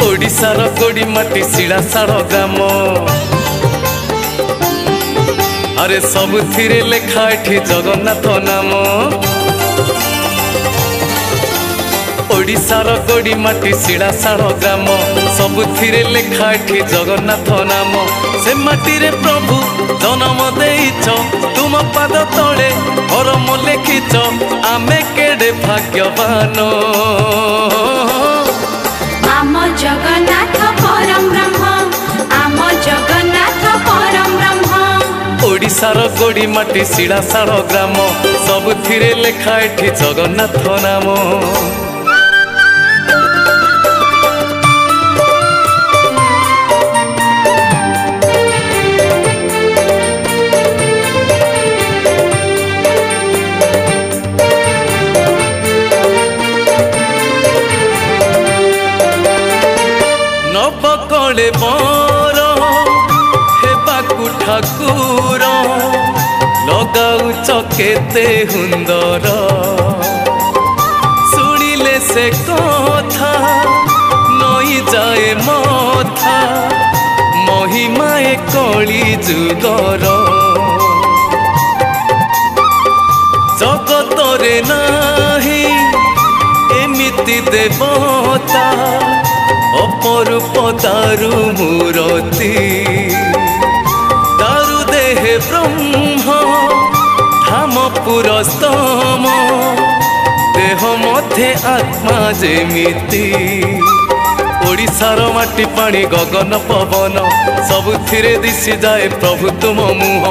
ओडिशार गोड़ी माटी शिलाशाल ग्राम अरे सबुथिरे लेखा एठी जगन्नाथ नाम। ओडिशार गोड़ी माटी शिलाशाल ग्राम सबुथिरे लेखा एठी जगन्नाथ नाम। से माटी रे प्रभु जन्म देइछ तुम पाद तले करम लेखिछ आमे केडे भाग्यवान। आम जगन्नाथ परम ब्रह्म आम जगन्नाथ परम ब्रह्म। ओडिशार गोड़ी माटी शिलाशाल ग्राम सबुथिरे लेखा एठी जगन्नाथ नाम। नवकले बर हेबाकु ठाकुर लगाउछ केते हुंदर। शुणिले से कथा नई जाए मथा महिमाए कली जुगर। जगतरे नाही एमिति देवता अपरूप दारु मूरति। दारु देहे ब्रह्म धाम पुरस्तम देह मध्य आत्मा जेमिति। ओडिशार माटी पानी गगन पवन सबुथिरे दिशि जाए प्रभु तुम मुह।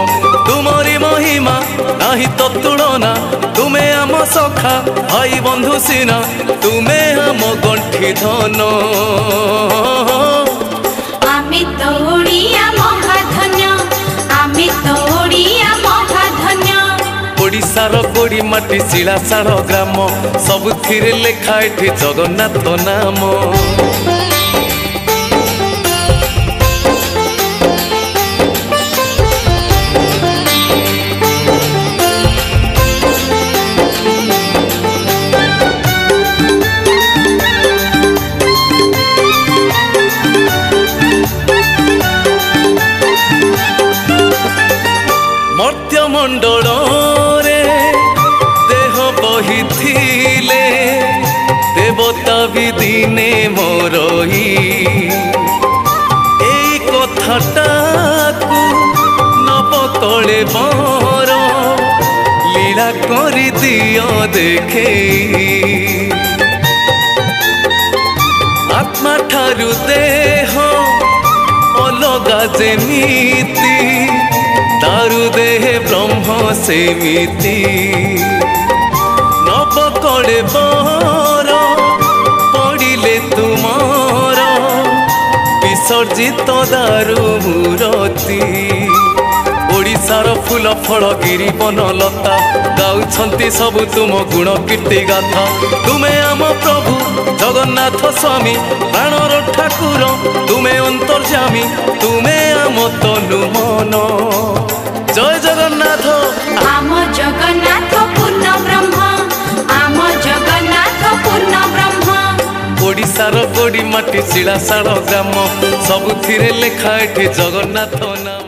तुमरी महिमा नाही तो तुलना तुमे आम सखा भाई बंधु सीना तुमे आम गंठी धन। आमी तो ओडिया महाधन्य आमी तो ओडिया महाधन्य। ओडिशार गोड़ी माटी शिलाशाल ग्राम सबुथिरे लेखा एठी जगन्नाथ नाम। मर्त्यमंडल रे देह बही थिले देवता भी दिने मोरई। एई कथाटाकु नवकले बर लीला करि दियो देखे। आत्मा ठारु देह अलगा जेमिति दारु देहे ब्रह्म सेमिति। नवकले बर पड़िले तुमर विसर्जित दारु मूरति। ओडिशार फूल फल गिरी बन लता गाउछंती सबु तुम गुण कीर्ति गाथा। तुमे आम प्रभु जगन्नाथ स्वामी प्राणर ठाकुर तुमे अंतर्यामी तुमे आम तनु मन। जय जगन्नाथ आम जगन्नाथ पूर्ण ब्रह्म आम जगन्नाथ पूर्ण ब्रह्म। ओडिशार गोड़ी माटी शिलाशाल ग्राम सबुथिरे लेखा एठी जगन्नाथ नाम।